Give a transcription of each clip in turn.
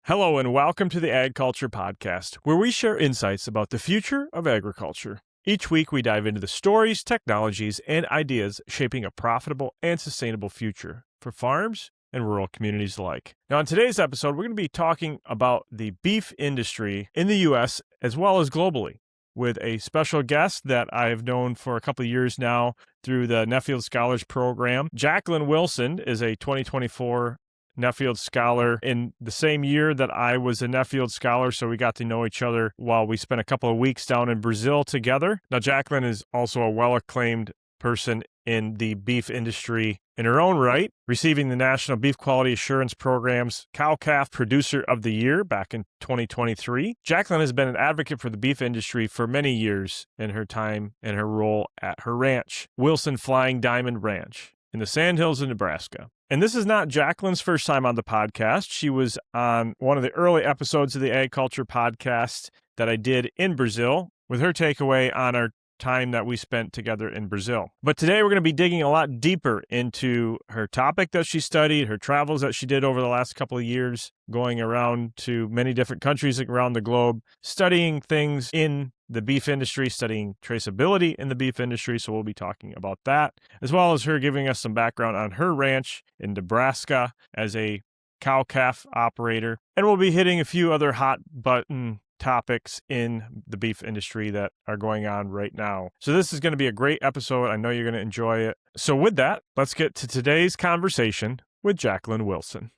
Hello and welcome to the AgCulture Podcast, where we share insights about the future of agriculture. Each week we dive into the stories, technologies, and ideas shaping a profitable and sustainable future for farms and rural communities alike. Now, in today's episode, we're going to be talking about the beef industry in the U.S. as well as globally, with a special guest that I've known for a couple of years now through the Nuffield Scholars Program. Jaclyn Wilson is a 2024 Nuffield Scholar in the same year that I was a Nuffield Scholar, so we got to know each other while we spent a couple of weeks down in Brazil together. Now, Jaclyn is also a well-acclaimed person in the beef industry in her own right, receiving the National Beef Quality Assurance Program's Cow-Calf Producer of the Year back in 2023. Jaclyn has been an advocate for the beef industry for many years in her time and her role at her ranch, Wilson Flying Diamond Ranch, in the Sandhills of Nebraska. And this is not Jaclyn's first time on the podcast. She was on one of the early episodes of the AgCulture Podcast that I did in Brazil with her takeaway on our time that we spent together in Brazil. But today we're going to be digging a lot deeper into her topic that she studied, her travels that she did over the last couple of years, going around to many different countries around the globe, studying things in the beef industry, studying traceability in the beef industry. So we'll be talking about that, as well as her giving us some background on her ranch in Nebraska as a cow-calf operator. And we'll be hitting a few other hot button topics in the beef industry that are going on right now. So this is going to be a great episode. I know you're going to enjoy it. So with that, let's get to today's conversation with Jaclyn Wilson.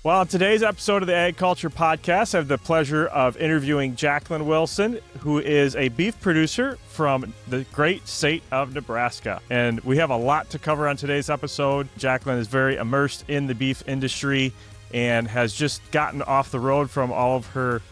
Well, on today's episode of the AgCulture Podcast, I have the pleasure of interviewing Jaclyn Wilson, who is a beef producer from the great state of Nebraska. And we have a lot to cover on today's episode. Jaclyn is very immersed in the beef industry and has just gotten off the road from all of her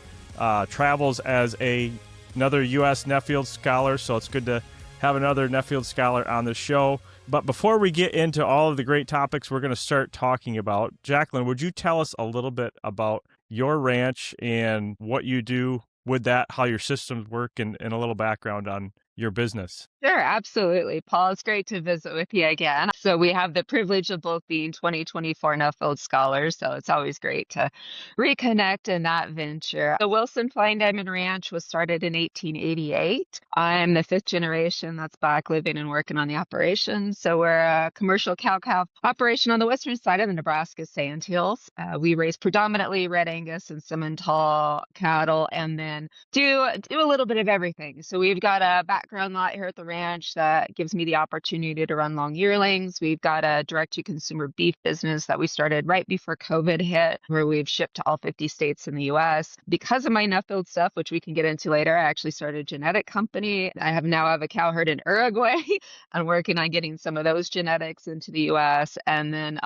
travels as another U.S. Nuffield Scholar. So it's good to have another Nuffield Scholar on the show. But before we get into all of the great topics we're going to start talking about, Jaclyn, would you tell us a little bit about your ranch and what you do with that, how your systems work, and a little background on your business? Sure, absolutely. Paul, it's great to visit with you again. So we have the privilege of both being 2024 Nuffield Scholars, so it's always great to reconnect in that venture. The Wilson Flying Diamond Ranch was started in 1888. I'm the fifth generation that's back living and working on the operation. So we're a commercial cow-calf operation on the western side of the Nebraska Sandhills. We raise predominantly red Angus and Simmental cattle, and then do a little bit of everything. So we've got a background lot here at the ranch that gives me the opportunity to run long yearlings. We've got a direct-to-consumer beef business that we started right before COVID hit, where we've shipped to all 50 states in the U.S. Because of my Nuffield stuff, which we can get into later, I actually started a genetic company. I now have a cow herd in Uruguay. I'm working on getting some of those genetics into the U.S. And then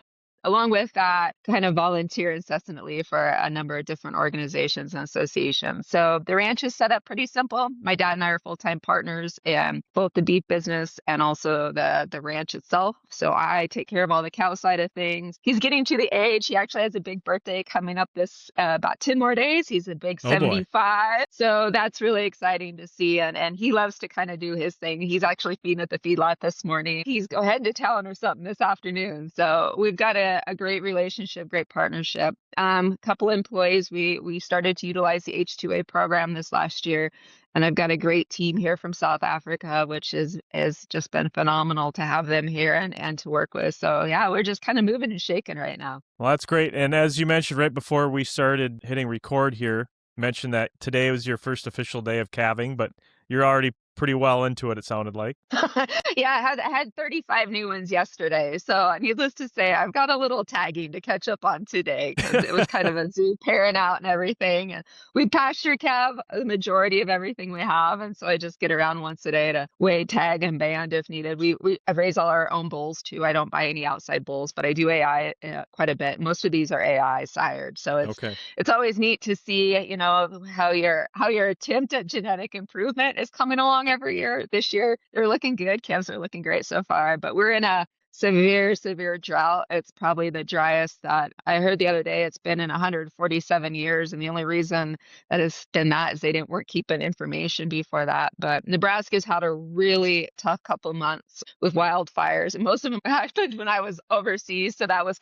along with that, kind of volunteer incessantly for a number of different organizations and associations. So the ranch is set up pretty simple. My dad and I are full-time partners in both the beef business and also the ranch itself. So I take care of all the cow side of things. He's getting to the age. He actually has a big birthday coming up this about 10 more days. He's a big 75. So that's really exciting to see. And he loves to kind of do his thing. He's actually feeding at the feedlot this morning. He's heading to town or something this afternoon. So we've got a great relationship, great partnership. Couple employees, we started to utilize the H2A program this last year, and I've got a great team here from South Africa, which has just been phenomenal to have them here and to work with. So yeah, we're just kind of moving and shaking right now. Well, that's great. And as you mentioned right before we started hitting record here, mentioned that today was your first official day of calving, but you're already pretty well into it sounded like. Yeah, I had 35 new ones yesterday. So needless to say, I've got a little tagging to catch up on today because it was kind of a zoo pairing out and everything. And we pasture calf the majority of everything we have. And so I just get around once a day to weigh, tag, and band if needed. I raise all our own bulls too. I don't buy any outside bulls, but I do AI quite a bit. Most of these are AI sired. So it's always neat to see, how your attempt at genetic improvement is coming along every year. This year, they're looking good. Calves are looking great so far, but we're in a severe drought. It's probably the driest that I heard the other day. It's been in 147 years. And the only reason that it's been that is they weren't keeping information before that. But Nebraska's had a really tough couple months with wildfires. And most of them happened when I was overseas. So that was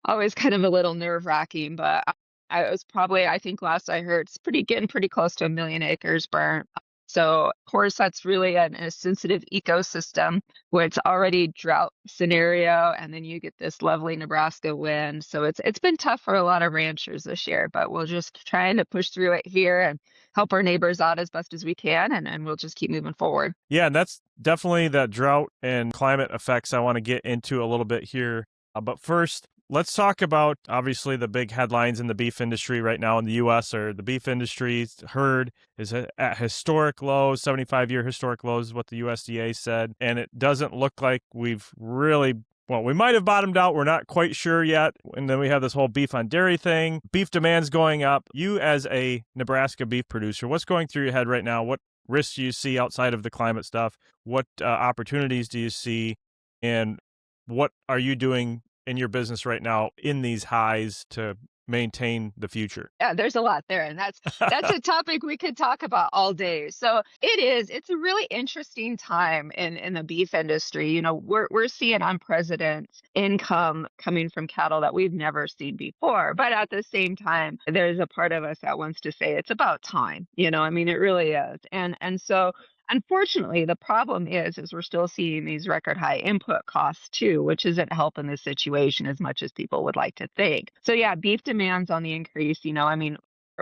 always kind of a little nerve wracking. But I was probably, I think last I heard, it's getting pretty close to 1 million acres burnt. So, of course, that's really a sensitive ecosystem where it's already drought scenario, and then you get this lovely Nebraska wind. So it's been tough for a lot of ranchers this year, but we'll just trying to push through it here and help our neighbors out as best as we can, and we'll just keep moving forward. Yeah, and that's definitely that drought and climate effects I want to get into a little bit here. But first, let's talk about, obviously, the big headlines in the beef industry right now in the U.S. are the beef industry's herd is at historic lows, 75-year historic lows is what the USDA said. And it doesn't look like we've really, well, we might have bottomed out. We're not quite sure yet. And then we have this whole beef on dairy thing. Beef demand's going up. You as a Nebraska beef producer, what's going through your head right now? What risks do you see outside of the climate stuff? What opportunities do you see? And what are you doing in your business right now in these highs to maintain the future? Yeah, there's a lot there, and that's a topic we could talk about all day. So it's a really interesting time in the beef industry. You know, we're seeing unprecedented income coming from cattle that we've never seen before. But at the same time, there's a part of us that wants to say it's about time. You know, I mean, it really is. And so unfortunately, the problem is we're still seeing these record high input costs too, which isn't helping the situation as much as people would like to think. So yeah, beef demand's on the increase. You know, I mean,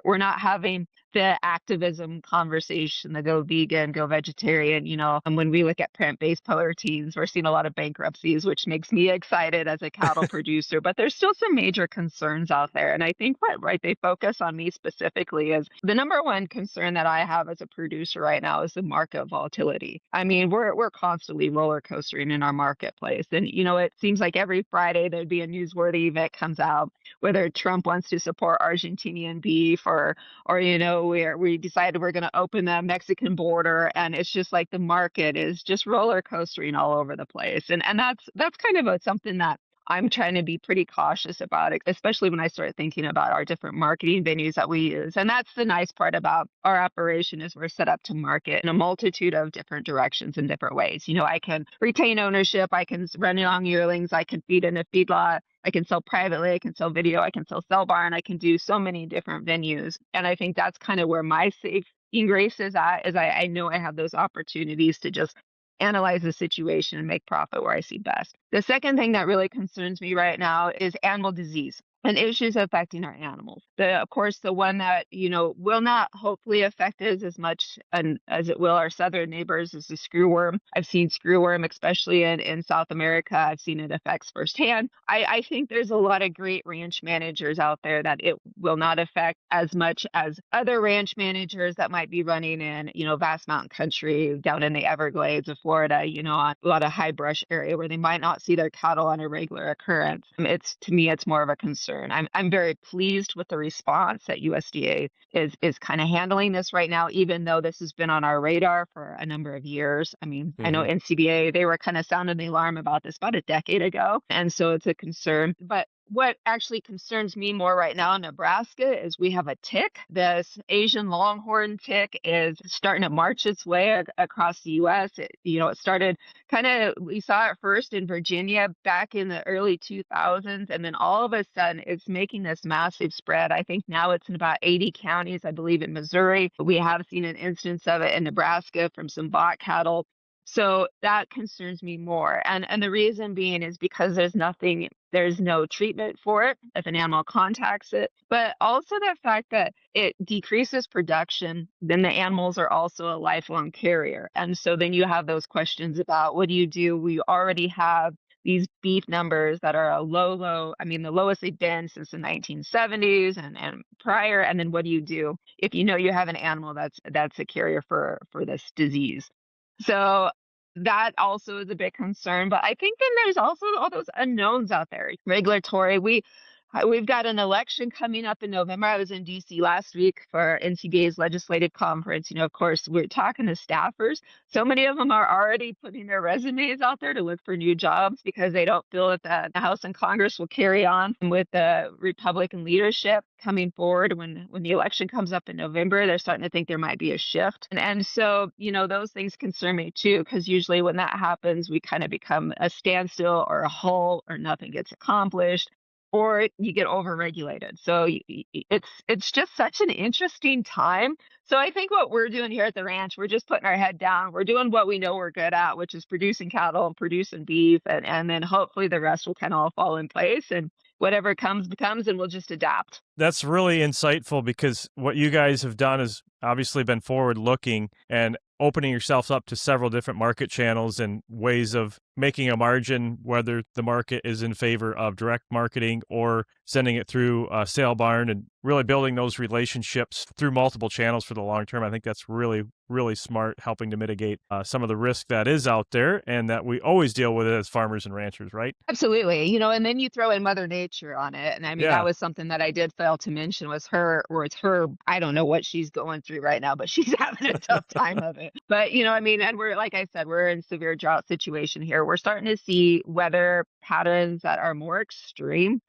we're not having the activism conversation, the go vegan, go vegetarian, you know, and when we look at plant-based proteins, we're seeing a lot of bankruptcies, which makes me excited as a cattle producer, but there's still some major concerns out there. And I think they focus on me specifically is the number one concern that I have as a producer right now is the market volatility. I mean, we're constantly roller coastering in our marketplace. And, you know, it seems like every Friday there'd be a newsworthy event comes out, whether Trump wants to support Argentinian beef or you know, we decided we're going to open the Mexican border, and it's just like the market is just roller coastering all over the place. And that's kind of something that I'm trying to be pretty cautious about it, especially when I start thinking about our different marketing venues that we use. And that's the nice part about our operation is we're set up to market in a multitude of different directions in different ways. You know, I can retain ownership, I can run young yearlings, I can feed in a feedlot, I can sell privately, I can sell video, I can sell barn, I can do so many different venues. And I think that's kind of where my saving grace is at, is I know I have those opportunities to just analyze the situation and make profit where I see best. The second thing that really concerns me right now is animal disease and issues affecting our animals. Of course, the one that, you know, will not hopefully affect us as much as it will our southern neighbors is the screwworm. I've seen screwworm, especially in South America. I've seen it affects firsthand. I think there's a lot of great ranch managers out there that it will not affect as much as other ranch managers that might be running in, you know, vast mountain country down in the Everglades of Florida, you know, on a lot of high brush area where they might not see their cattle on a regular occurrence. To me, it's more of a concern. I'm very pleased with the response that USDA is kind of handling this right now, even though this has been on our radar for a number of years. I mean, I know NCBA, they were kind of sounding the alarm about this about a decade ago. And so it's a concern. But what actually concerns me more right now in Nebraska is we have a tick. This Asian longhorn tick is starting to march its way across the U.S. It started we saw it first in Virginia back in the early 2000s, and then all of a sudden it's making this massive spread. I think now it's in about 80 counties, I believe in Missouri. We have seen an instance of it in Nebraska from some bought cattle. So that concerns me more. And the reason being is because there's no treatment for it if an animal contacts it, but also the fact that it decreases production, then the animals are also a lifelong carrier. And so then you have those questions about what do you do? We already have these beef numbers that are low, I mean, the lowest they've been since the 1970s and prior. And then what do you do if you know you have an animal that's a carrier for this disease? So that also is a big concern. But I think then there's also all those unknowns out there. Regulatory, We've got an election coming up in November. I was in DC last week for NCBA's legislative conference. Of course, we're talking to staffers. So many of them are already putting their resumes out there to look for new jobs because they don't feel that the House and Congress will carry on with the Republican leadership coming forward when the election comes up in November. They're starting to think there might be a shift. And so, those things concern me too, because usually when that happens, we kind of become a standstill or a halt or nothing gets accomplished, or you get overregulated. So it's just such an interesting time. So I think what we're doing here at the ranch, we're just putting our head down. We're doing what we know we're good at, which is producing cattle and producing beef, and then hopefully the rest will kind of all fall in place, and whatever comes becomes, and we'll just adapt. That's really insightful, because what you guys have done has obviously been forward looking and opening yourselves up to several different market channels and ways of making a margin, whether the market is in favor of direct marketing or sending it through a sale barn, and really building those relationships through multiple channels for the long term. I think that's really, really smart, helping to mitigate some of the risk that is out there and that we always deal with it as farmers and ranchers, right? Absolutely. And then you throw in Mother Nature on it. And I mean, Yeah. that was something that I did fail to mention was it's her, I don't know what she's going through right now, but she's having a tough time of it. But, I mean, and we're, like I said, we're in severe drought situation here. We're starting to see weather patterns that are more extreme.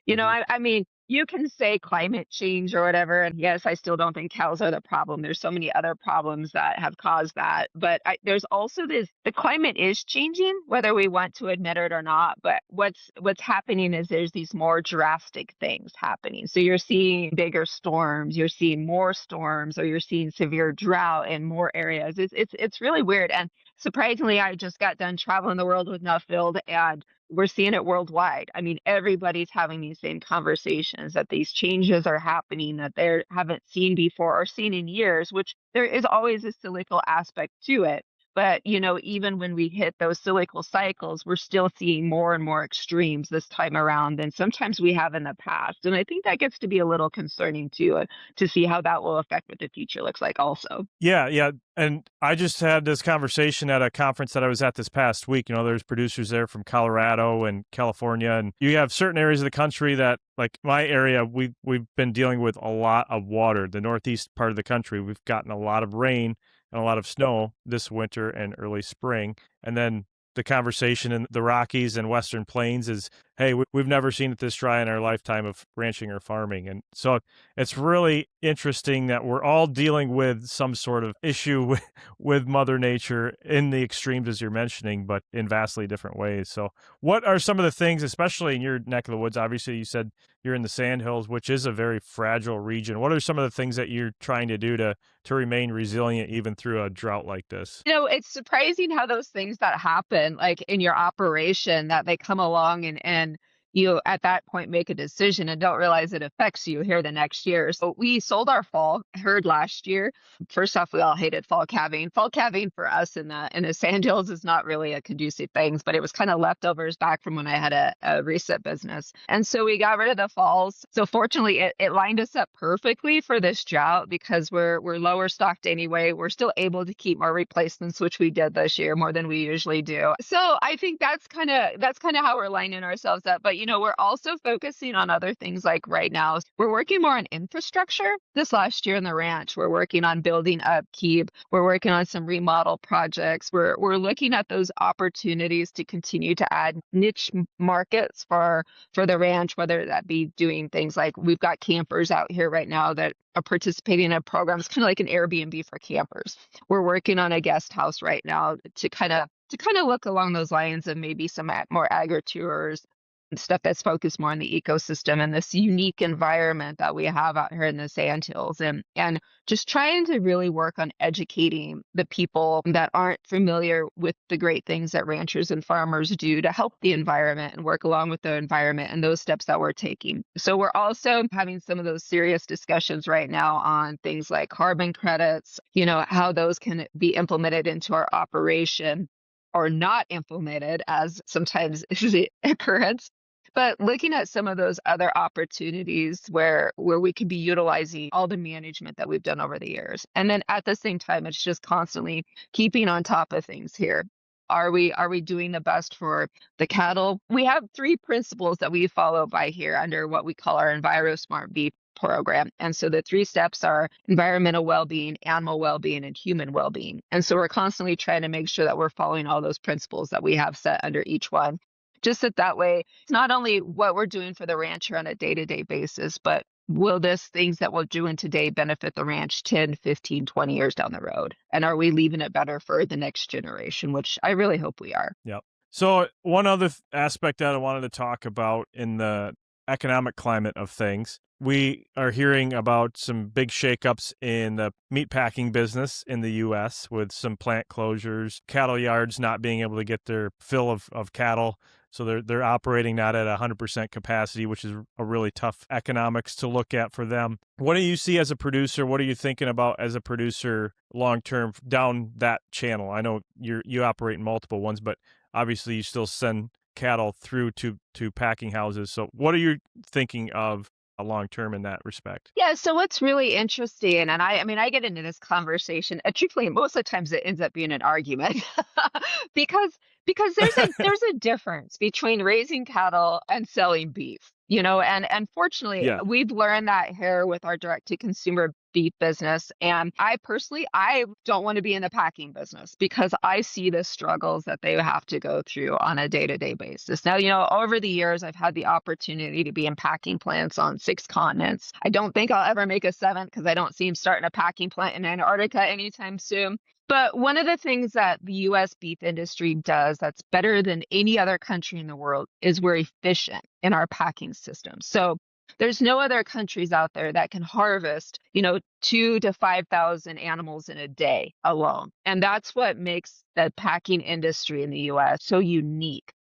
I mean, you can say climate change or whatever. And yes, I still don't think cows are the problem. There's so many other problems that have caused that. But there's also the climate is changing, whether we want to admit it or not. But what's happening is there's these more drastic things happening. So you're seeing bigger storms, you're seeing more storms, or you're seeing severe drought in more areas. It's really weird. And surprisingly, I just got done traveling the world with Nuffield, and we're seeing it worldwide. I mean, everybody's having these same conversations that these changes are happening that they haven't seen before or seen in years, which there is always a cyclical aspect to it. But, even when we hit those cyclical cycles, we're still seeing more and more extremes this time around than sometimes we have in the past. And I think that gets to be a little concerning too, to see how that will affect what the future looks like also. Yeah. And I just had this conversation at a conference that I was at this past week. There's producers there from Colorado and California, and you have certain areas of the country that, like my area, we've been dealing with a lot of water. The northeast part of the country, we've gotten a lot of rain and a lot of snow this winter and early spring. And then the conversation in the Rockies and Western Plains is, hey, we've never seen it this dry in our lifetime of ranching or farming. And so it's really interesting that we're all dealing with some sort of issue with Mother Nature in the extremes, as you're mentioning, but in vastly different ways. So what are some of the things, especially in your neck of the woods? Obviously, you said you're in the Sandhills, which is a very fragile region. What are some of the things that you're trying to do to remain resilient even through a drought like this? It's surprising how those things that happen, like in your operation, that they come along and you at that point make a decision and don't realize it affects you here the next year. So we sold our fall herd last year. First off, we all hated fall calving. Fall calving for us in the Sandhills is not really a conducive thing, but it was kind of leftovers back from when I had a recip business. And so we got rid of the falls. So fortunately, it lined us up perfectly for this drought because we're lower stocked anyway. We're still able to keep more replacements, which we did this year more than we usually do. So I think that's kind of how we're lining ourselves up. But we're also focusing on other things. Like right now, we're working more on infrastructure. This last year in the ranch, we're working on building upkeep. We're working on some remodel projects. We're looking at those opportunities to continue to add niche markets for the ranch, whether that be doing things like we've got campers out here right now that are participating in a program. It's kind of like an Airbnb for campers. We're working on a guest house right now to kind of look along those lines of maybe some more agri-tours, stuff that's focused more on the ecosystem and this unique environment that we have out here in the Sandhills, and just trying to really work on educating the people that aren't familiar with the great things that ranchers and farmers do to help the environment and work along with the environment and those steps that we're taking. So we're also having some of those serious discussions right now on things like carbon credits, how those can be implemented into our operation or not implemented, as sometimes is the occurrence. But looking at some of those other opportunities where we could be utilizing all the management that we've done over the years. And then at the same time, it's just constantly keeping on top of things here. Are we doing the best for the cattle? We have three principles that we follow by here under what we call our EnviroSmart Beef program. And so the three steps are environmental well-being, animal well-being, and human well-being. And so we're constantly trying to make sure that we're following all those principles that we have set under each one. Just that way, it's not only what we're doing for the rancher on a day-to-day basis, but will this things that we're doing today benefit the ranch 10, 15, 20 years down the road? And are we leaving it better for the next generation, which I really hope we are. Yep. So one other aspect that I wanted to talk about in the economic climate of things, we are hearing about some big shakeups in the meatpacking business in the U.S. with some plant closures, cattle yards not being able to get their fill of cattle. So they're operating not at 100% capacity, which is a really tough economics to look at for them. What do you see as a producer? What are you thinking about as a producer long-term down that channel? I know you operate in multiple ones, but obviously you still send cattle through to packing houses. So what are you thinking of long-term in that respect? Yeah, so what's really interesting, and I mean, I get into this conversation, truthfully, most of the times it ends up being an argument because there's a difference between raising cattle and selling beef, and fortunately, Yeah. we've learned that here with our direct-to-consumer beef business. And I don't want to be in the packing business because I see the struggles that they have to go through on a day-to-day basis. Now, over the years, I've had the opportunity to be in packing plants on 6 continents. I don't think I'll ever make a 7th because I don't see them starting a packing plant in Antarctica anytime soon. But one of the things that the U.S. beef industry does that's better than any other country in the world is we're efficient in our packing system. So there's no other countries out there that can harvest, 2,000 to 5,000 animals in a day alone. And that's what makes the packing industry in the U.S. so unique.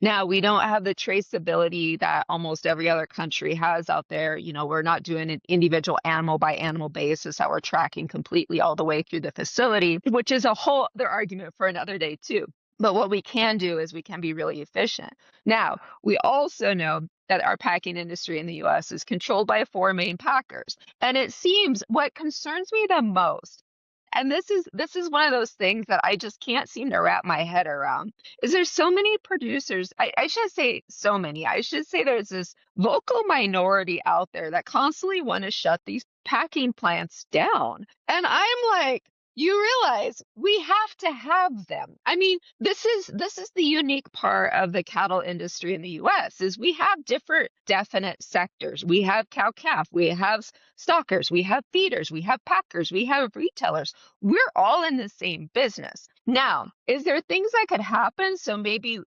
Now, we don't have the traceability that almost every other country has out there. We're not doing an individual animal by animal basis that we're tracking completely all the way through the facility, which is a whole other argument for another day too. But what we can do is we can be really efficient. Now, we also know that our packing industry in the U.S. is controlled by 4 main packers. And it seems what concerns me the most, and this is one of those things that I just can't seem to wrap my head around, is there's so many producers. I should say so many. I should say there's this vocal minority out there that constantly want to shut these packing plants down. And I'm like, you realize we have to have them. I mean, this is the unique part of the cattle industry in the U.S. is we have different definite sectors. We have cow-calf, we have stockers, we have feeders, we have packers, we have retailers. We're all in the same business. Now, is there things that could happen? So maybe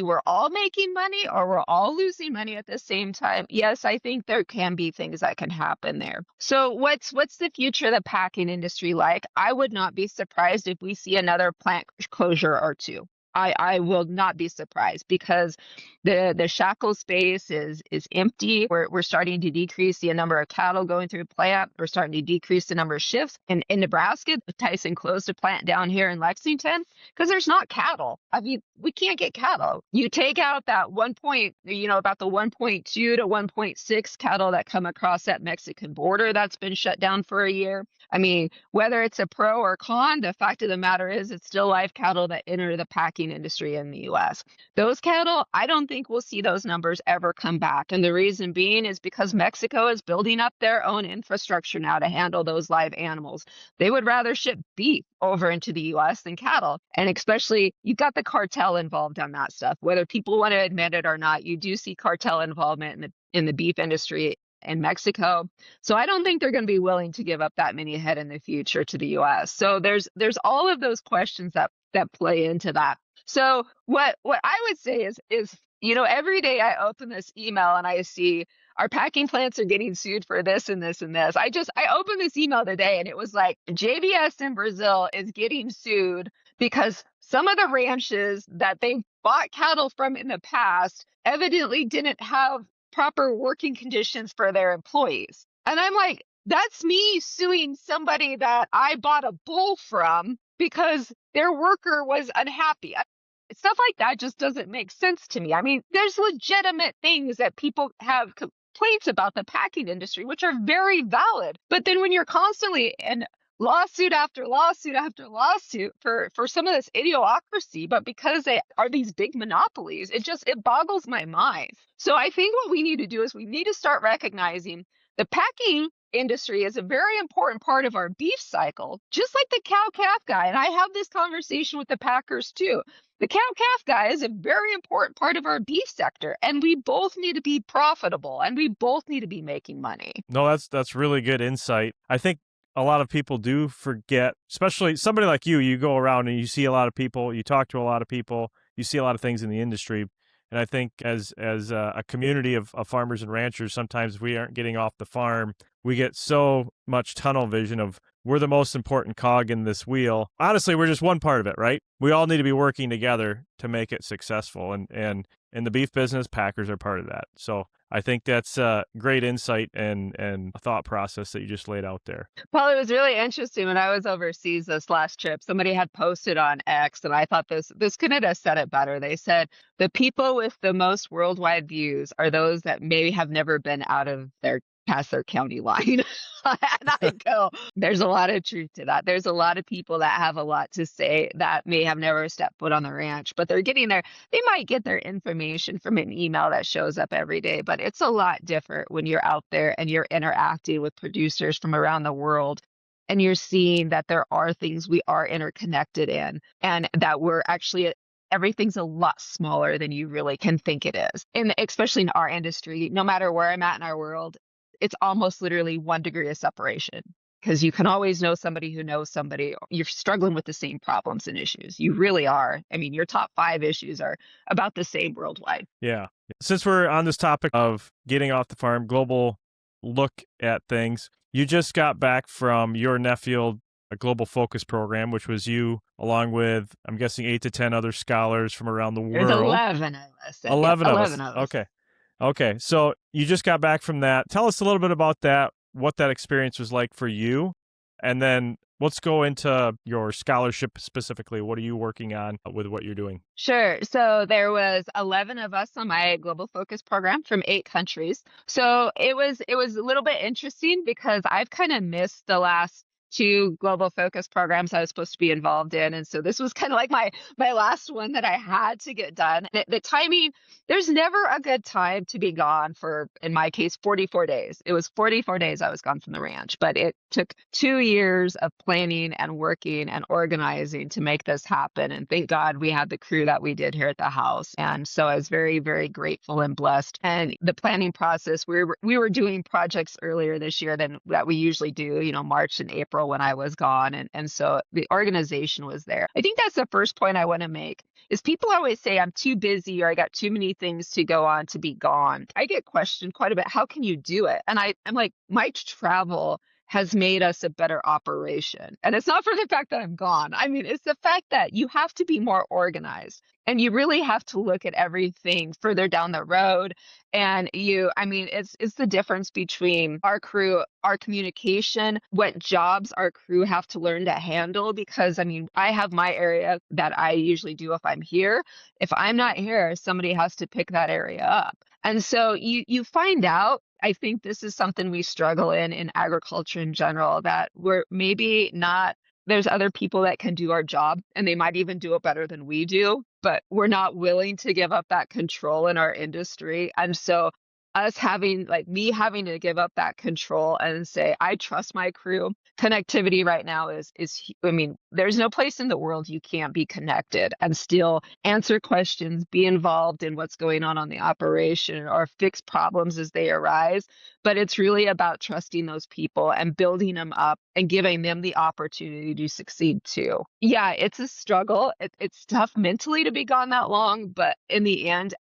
we're all making money or we're all losing money at the same time. Yes, I think there can be things that can happen there. So what's the future of the packing industry like? I would not be surprised if we see another plant closure or 2. I will not be surprised because the shackle space is empty. We're starting to decrease the number of cattle going through the plant. We're starting to decrease the number of shifts. In Nebraska, Tyson closed a plant down here in Lexington because there's not cattle. I mean, we can't get cattle. You take out that about the 1.2 to 1.6 cattle that come across that Mexican border that's been shut down for a year. I mean, whether it's a pro or con, the fact of the matter is it's still live cattle that enter the packing industry in the U.S. Those cattle, I don't think we'll see those numbers ever come back. And the reason being is because Mexico is building up their own infrastructure now to handle those live animals. They would rather ship beef over into the U.S. than cattle. And especially, you've got the cartel involved on that stuff. Whether people want to admit it or not, you do see cartel involvement in the beef industry in Mexico. So I don't think they're going to be willing to give up that many head in the future to the U.S. So there's all of those questions that play into that. So what I would say is every day I open this email and I see our packing plants are getting sued for this and this and this. I opened this email today and it was like JBS in Brazil is getting sued because some of the ranches that they bought cattle from in the past evidently didn't have proper working conditions for their employees. And I'm like, that's me suing somebody that I bought a bull from because their worker was unhappy. Stuff like that just doesn't make sense to me. I mean, there's legitimate things that people have complaints about the packing industry, which are very valid. But then when you're constantly, and lawsuit after lawsuit after lawsuit for some of this idiocracy, but because they are these big monopolies, it boggles my mind. So I think what we need to do is we need to start recognizing the packing industry is a very important part of our beef cycle, just like the cow-calf guy. And I have this conversation with the packers too. The cow-calf guy is a very important part of our beef sector, and we both need to be profitable, and we both need to be making money. No, that's really good insight. I think a lot of people do forget, especially somebody like you go around and you see a lot of people, you talk to a lot of people, you see a lot of things in the industry. And I think as a community of farmers and ranchers, sometimes we aren't getting off the farm. We get so much tunnel vision of we're the most important cog in this wheel. Honestly, we're just one part of it, right? We all need to be working together to make it successful. And in the beef business, packers are part of that. So I think that's a great insight and a thought process that you just laid out there. Well, it was really interesting when I was overseas this last trip. Somebody had posted on X, and I thought this couldn't have said it better. They said, the people with the most worldwide views are those that maybe have never been past their county line. And I go, there's a lot of truth to that. There's a lot of people that have a lot to say that may have never stepped foot on the ranch, but they're getting there. They might get their information from an email that shows up every day, but it's a lot different when you're out there and you're interacting with producers from around the world. And you're seeing that there are things we are interconnected in, and that we're actually everything's a lot smaller than you really can think it is. And especially in our industry, no matter where I'm at in our world, it's almost literally 1 degree of separation, because you can always know somebody who knows somebody. You're struggling with the same problems and issues. You really are. I mean, your top 5 issues are about the same worldwide. Yeah. Since we're on this topic of getting off the farm, global look at things, you just got back from your Nuffield Global Focus program, which was you along with, I'm guessing, 8 to 10 other scholars from around the world. There's 11 of us. 11 of us. Of us. Okay. So you just got back from that. Tell us a little bit about that, what that experience was like for you. And then let's go into your scholarship specifically. What are you working on with what you're doing? Sure. So there was 11 of us on my Global Focus program from 8 countries. So it was a little bit interesting because I've kind of missed the last 2 Global Focus programs I was supposed to be involved in. And so this was kind of like my last one that I had to get done. The timing, there's never a good time to be gone for, in my case, 44 days. It was 44 days I was gone from the ranch, but it took 2 years of planning and working and organizing to make this happen. And thank God we had the crew that we did here at the house. And so I was very, very grateful and blessed. And the planning process, we were doing projects earlier this year than that we usually do, March and April when I was gone. And so the organization was there. I think that's the first point I want to make is people always say I'm too busy or I got too many things to go on to be gone. I get questioned quite a bit. How can you do it? And I'm like, my travel has made us a better operation. And it's not for the fact that I'm gone. I mean, it's the fact that you have to be more organized and you really have to look at everything further down the road. And it's the difference between our crew, our communication, what jobs our crew have to learn to handle. Because I have my area that I usually do if I'm here. If I'm not here, somebody has to pick that area up. And so you find out, I think this is something we struggle in agriculture in general, that we're maybe not, there's other people that can do our job and they might even do it better than we do, but we're not willing to give up that control in our industry. And so me having to give up that control and say, I trust my crew. Connectivity right now is there's no place in the world you can't be connected and still answer questions, be involved in what's going on the operation or fix problems as they arise. But it's really about trusting those people and building them up and giving them the opportunity to succeed too. Yeah, it's a struggle. It's tough mentally to be gone that long, but in the end,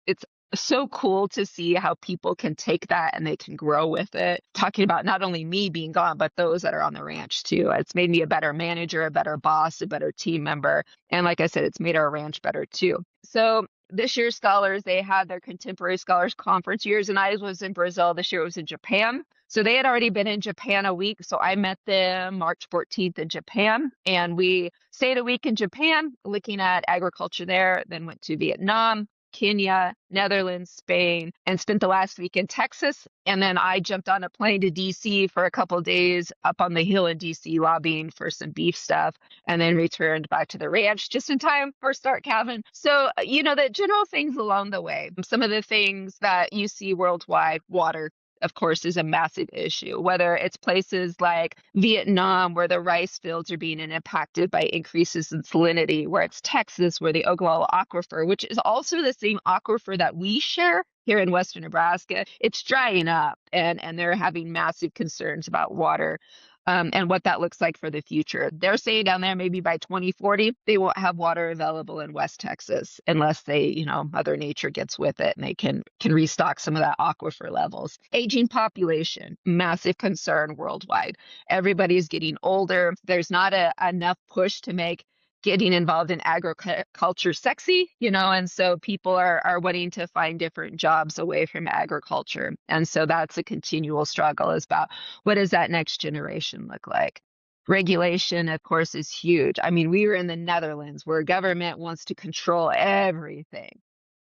it's so cool to see how people can take that and they can grow with it. Talking about not only me being gone, but those that are on the ranch too. It's made me a better manager, a better boss, a better team member. And like I said, it's made our ranch better too. So this year's scholars, they had their Contemporary Scholars Conference. Years and I was in Brazil. This year it was in Japan. So they had already been in Japan a week. So I met them March 14th in Japan. And we stayed a week in Japan looking at agriculture there, then went to Vietnam, Kenya, Netherlands, Spain, and spent the last week in Texas. And then I jumped on a plane to DC for a couple of days up on the hill in DC lobbying for some beef stuff, and then returned back to the ranch just in time for start calving. So, the general things along the way, some of the things that you see worldwide, water, of course, is a massive issue, whether it's places like Vietnam, where the rice fields are being impacted by increases in salinity, where it's Texas, where the Ogallala Aquifer, which is also the same aquifer that we share here in Western Nebraska, it's drying up, and they're having massive concerns about water. And what that looks like for the future. They're saying down there maybe by 2040, they won't have water available in West Texas unless they, Mother Nature gets with it and they can restock some of that aquifer levels. Aging population, massive concern worldwide. Everybody's getting older. There's not enough push to make getting involved in agriculture sexy, and so people are wanting to find different jobs away from agriculture. And so that's a continual struggle, is about what does that next generation look like? Regulation, of course, is huge. I mean, we were in the Netherlands where government wants to control everything.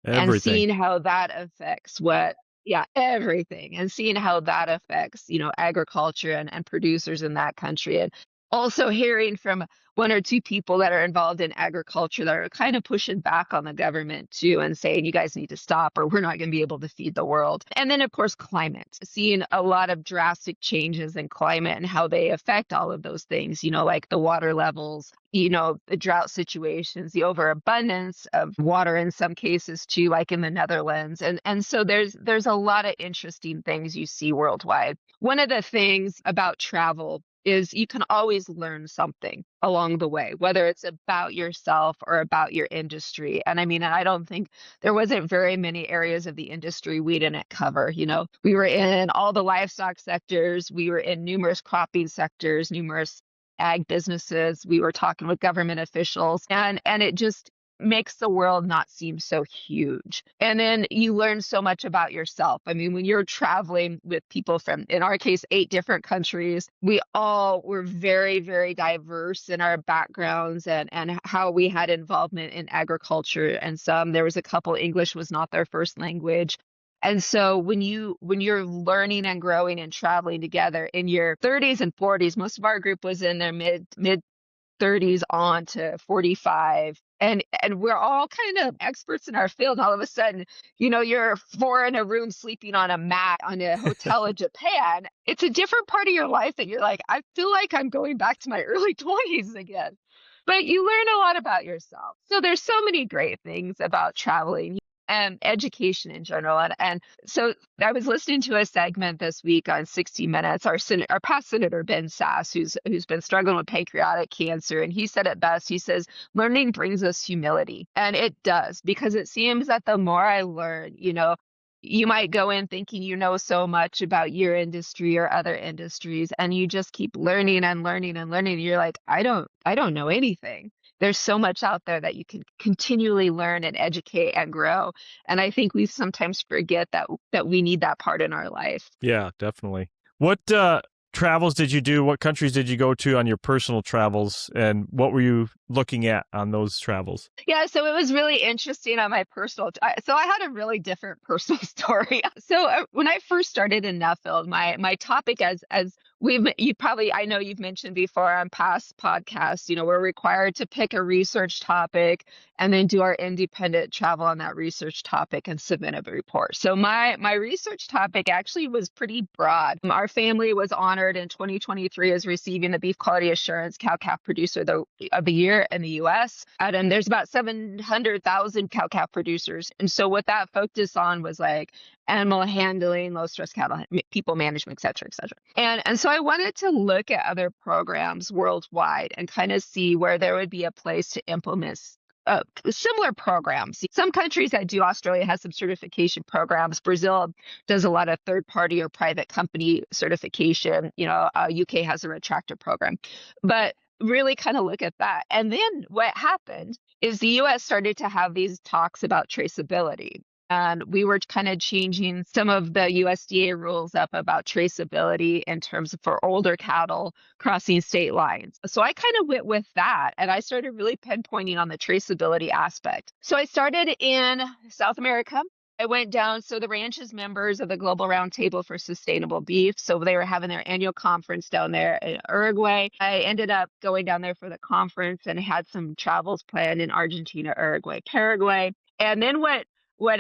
And seeing how that affects everything, and seeing how that affects, agriculture and producers in that country. And also hearing from one or two people that are involved in agriculture that are kind of pushing back on the government too, and saying, you guys need to stop or we're not going to be able to feed the world. And then, of course, climate, seeing a lot of drastic changes in climate and how they affect all of those things, like the water levels, the drought situations, the overabundance of water in some cases too, like in the Netherlands. And so there's a lot of interesting things you see worldwide. One of the things about travel is you can always learn something along the way, whether it's about yourself or about your industry. And I don't think there wasn't very many areas of the industry we didn't cover. We were in all the livestock sectors. We were in numerous cropping sectors, numerous ag businesses. We were talking with government officials, and it just makes the world not seem so huge. And then you learn so much about yourself. When you're traveling with people from, in our case, 8 different countries, we all were very, very diverse in our backgrounds and how we had involvement in agriculture. And there was a couple, English was not their first language. And so when you're learning and growing and traveling together in your 30s and 40s, most of our group was in their mid 30s on to 45. And we're all kind of experts in our field. And all of a sudden, you're 4 in a room sleeping on a mat on a hotel in Japan. It's a different part of your life that you're like, I feel like I'm going back to my early 20s again. But you learn a lot about yourself. So there's so many great things about traveling and education in general. And so I was listening to a segment this week on 60 Minutes, our past Senator Ben Sass, who's been struggling with pancreatic cancer. And he said it best. He says, learning brings us humility. And it does, because it seems that the more I learn, you might go in thinking you know so much about your industry or other industries, and you just keep learning and learning and learning. You're like, I don't know anything. There's so much out there that you can continually learn and educate and grow. And I think we sometimes forget that we need that part in our life. Yeah, definitely. What travels did you do? What countries did you go to on your personal travels? And what were you looking at on those travels? Yeah, so it was really interesting on my personal. So I had a really different personal story. So when I first started in Nuffield, my topic as I know you've mentioned before on past podcasts, we're required to pick a research topic and then do our independent travel on that research topic and submit a report. So my research topic actually was pretty broad. Our family was honored in 2023 as receiving the Beef Quality Assurance Cow-Calf Producer of the Year in the U.S. And there's about 700,000 cow-calf producers. And so what that focused on was like animal handling, low stress cattle, people management, et cetera, et cetera. And so I wanted to look at other programs worldwide and kind of see where there would be a place to implement similar programs. Some countries that do, Australia has some certification programs. Brazil does a lot of third-party or private company certification. UK has a retractor program. But really kind of look at that. And then what happened is the U.S. started to have these talks about traceability. And we were kind of changing some of the USDA rules up about traceability in terms of for older cattle crossing state lines. So I kind of went with that and I started really pinpointing on the traceability aspect. So I started in South America. I went down, so the ranch is members of the Global Roundtable for Sustainable Beef. So they were having their annual conference down there in Uruguay. I ended up going down there for the conference and had some travels planned in Argentina, Uruguay, Paraguay. And then what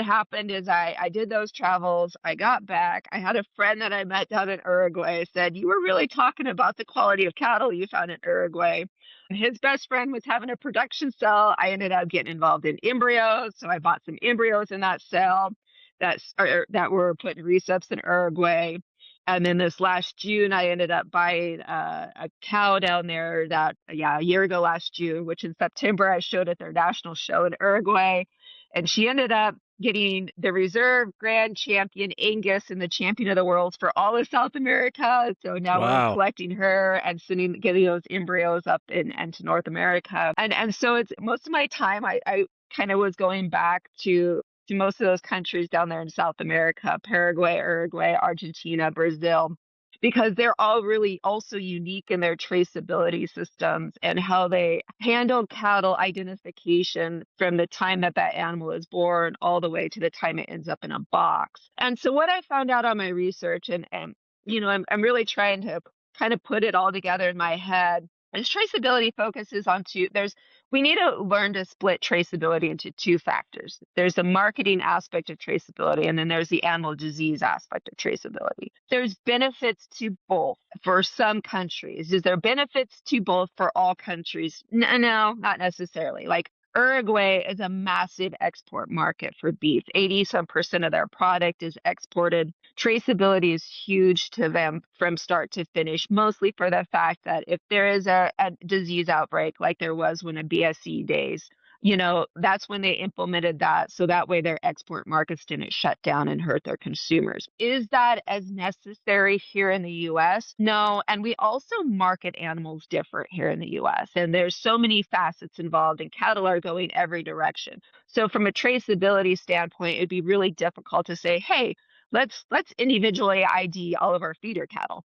happened is I did those travels. I got back. I had a friend that I met down in Uruguay said, you were really talking about the quality of cattle you found in Uruguay. His best friend was having a production cell. I ended up getting involved in embryos. So I bought some embryos in that cell that were put in receps in Uruguay. And then this last June, I ended up buying a cow down there a year ago last June, which in September I showed at their national show in Uruguay. And she ended up getting the reserve grand champion Angus and the champion of the world for all of South America. So now we're collecting her and getting those embryos up into North America. And so it's most of my time I kind of was going back to most of those countries down there in South America, Paraguay, Uruguay, Argentina, Brazil, because they're all really also unique in their traceability systems and how they handle cattle identification from the time that animal is born all the way to the time it ends up in a box. And so what I found out on my research, and I'm really trying to kind of put it all together in my head, is traceability focuses on we need to learn to split traceability into two factors. There's the marketing aspect of traceability, and then there's the animal disease aspect of traceability. There's benefits to both for some countries. Is there benefits to both for all countries? No, not necessarily. Like Uruguay is a massive export market for beef. 80% of their product is exported. Traceability is huge to them from start to finish, mostly for the fact that if there is a disease outbreak like there was when a BSE days, that's when they implemented that. So that way their export markets didn't shut down and hurt their consumers. Is that as necessary here in the US? No. And we also market animals different here in the US. And there's so many facets involved, and cattle are going every direction. So from a traceability standpoint, it'd be really difficult to say, hey, let's individually ID all of our feeder cattle.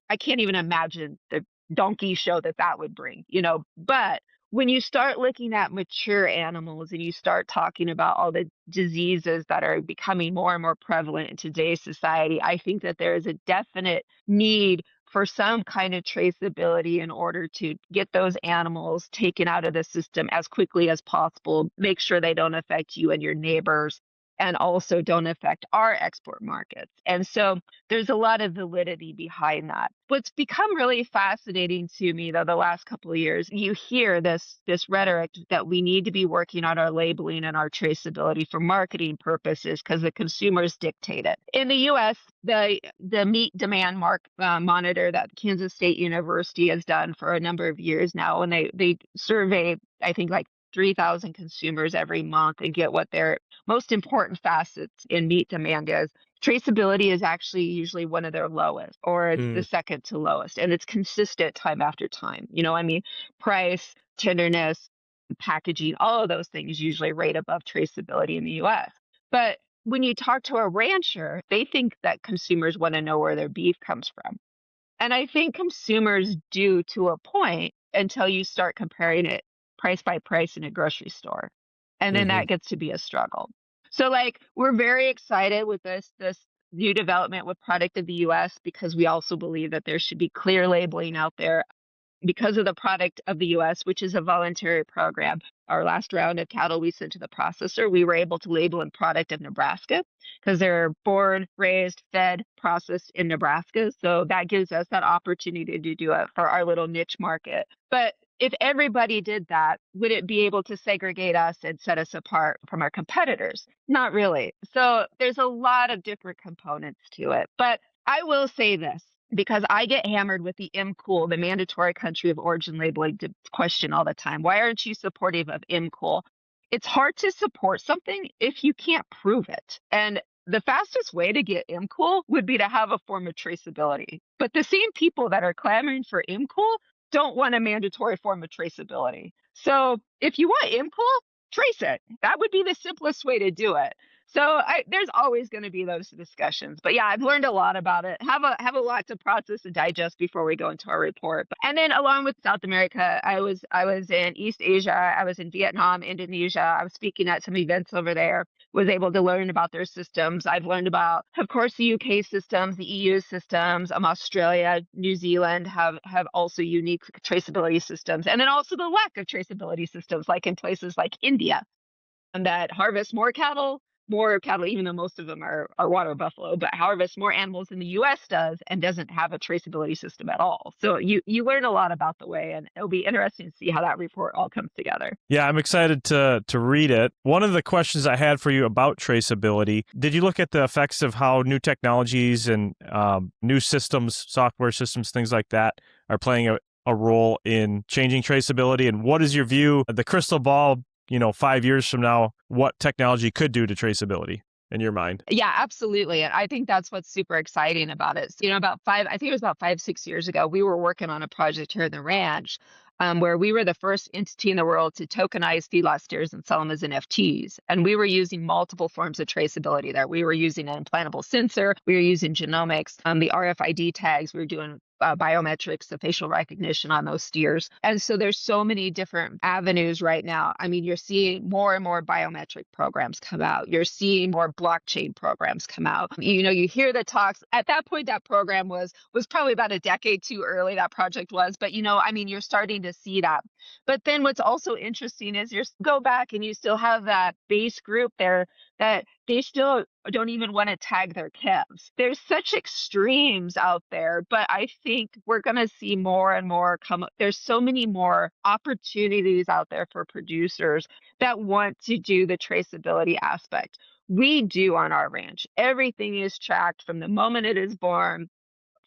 I can't even imagine the donkey show that would bring, but when you start looking at mature animals and you start talking about all the diseases that are becoming more and more prevalent in today's society, I think that there is a definite need for some kind of traceability in order to get those animals taken out of the system as quickly as possible, make sure they don't affect you and your neighbors, and also don't affect our export markets. And so there's a lot of validity behind that. What's become really fascinating to me, though, the last couple of years, you hear this rhetoric that we need to be working on our labeling and our traceability for marketing purposes because the consumers dictate it. In the U.S., the meat demand monitor that Kansas State University has done for a number of years now, and they survey, I think, like 3,000 consumers every month and get what their most important facets in meat demand is. Traceability is actually usually one of their lowest, or it's the second to lowest, and it's consistent time after time. Price, tenderness, packaging, all of those things usually rate above traceability in the US. But when you talk to a rancher, they think that consumers want to know where their beef comes from. And I think consumers do to a point until you start comparing it price by price in a grocery store. And then that gets to be a struggle. So we're very excited with this new development with Product of the US because we also believe that there should be clear labeling out there because of the Product of the US, which is a voluntary program. Our last round of cattle we sent to the processor, we were able to label in Product of Nebraska because they're born, raised, fed, processed in Nebraska. So that gives us that opportunity to do it for our little niche market. But if everybody did that, would it be able to segregate us and set us apart from our competitors? Not really. So there's a lot of different components to it. But I will say this, because I get hammered with the MCOOL, the mandatory country of origin labeling question all the time. Why aren't you supportive of MCOOL? It's hard to support something if you can't prove it. And the fastest way to get MCOOL would be to have a form of traceability. But the same people that are clamoring for MCOOL don't want a mandatory form of traceability. So if you want MCOOL, trace it. That would be the simplest way to do it. So there's always going to be those discussions. But yeah, I've learned a lot about it. Have a lot to process and digest before we go into our report. And then along with South America, I was in East Asia. I was in Vietnam, Indonesia. I was speaking at some events over there. Was able to learn about their systems. I've learned about, of course, the UK systems, the EU systems. Australia, New Zealand have also unique traceability systems, and then also the lack of traceability systems, like in places like India, and that harvest more cattle, even though most of them are water buffalo, but harvests more animals than the U.S. does and doesn't have a traceability system at all. So you learn a lot about the way, and it'll be interesting to see how that report all comes together. Yeah, I'm excited to read it. One of the questions I had for you about traceability, did you look at the effects of how new technologies and new systems, software systems, things like that are playing a role in changing traceability? And what is your view, the crystal ball, 5 years from now, what technology could do to traceability in your mind? Yeah, absolutely. And I think that's what's super exciting about it. So, I think it was about 5-6 years ago, we were working on a project here in the ranch where we were the first entity in the world to tokenize feedlot steers and sell them as NFTs. And we were using multiple forms of traceability there. We were using an implantable sensor. We were using genomics, the RFID tags. We were doing biometrics, the facial recognition on those steers. And so there's so many different avenues right now. I mean, you're seeing more and more biometric programs come out. You're seeing more blockchain programs come out. You hear the talks. At that point, that program was probably about a decade too early, that project was. But, you're starting to see that. But then what's also interesting is you go back and you still have that base group there that they still don't even want to tag their calves. There's such extremes out there, but I think we're going to see more and more come up. There's so many more opportunities out there for producers that want to do the traceability aspect. We do on our ranch. Everything is tracked from the moment it is born,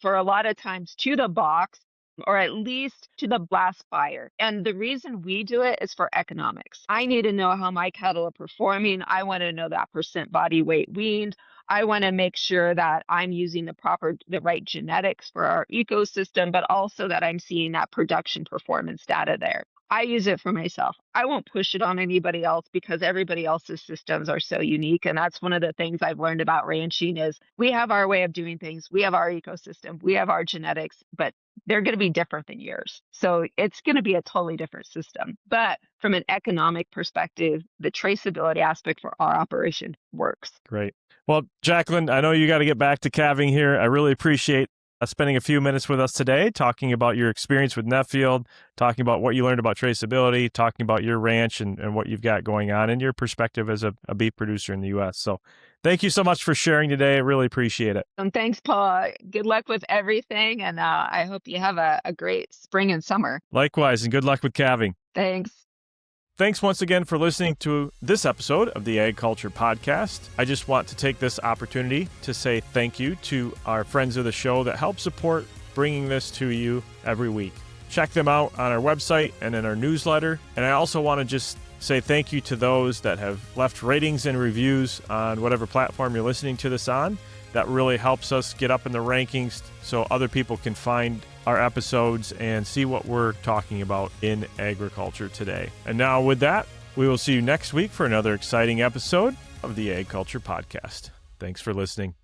for a lot of times to the box, or at least to the blast fire. And the reason we do it is for economics. I need to know how my cattle are performing. I want to know that percent body weight weaned. I want to make sure that I'm using the right genetics for our ecosystem, but also that I'm seeing that production performance data there. I use it for myself. I won't push it on anybody else because everybody else's systems are so unique. And that's one of the things I've learned about ranching is we have our way of doing things. We have our ecosystem. We have our genetics, but they're going to be different than yours. So it's going to be a totally different system. But from an economic perspective, the traceability aspect for our operation works. Great. Well, Jaclyn, I know you got to get back to calving here. I really appreciate spending a few minutes with us today, talking about your experience with Nuffield, talking about what you learned about traceability, talking about your ranch and what you've got going on and your perspective as a beef producer in the U.S. So thank you so much for sharing today. I really appreciate it. And thanks, Paul. Good luck with everything. And I hope you have a great spring and summer. Likewise, and good luck with calving. Thanks. Thanks once again for listening to this episode of the AgCulture Podcast. I just want to take this opportunity to say thank you to our friends of the show that help support bringing this to you every week. Check them out on our website and in our newsletter. And I also want to just say thank you to those that have left ratings and reviews on whatever platform you're listening to this on. That really helps us get up in the rankings so other people can find our episodes and see what we're talking about in agriculture today. And now with that, we will see you next week for another exciting episode of the AgCulture Podcast. Thanks for listening.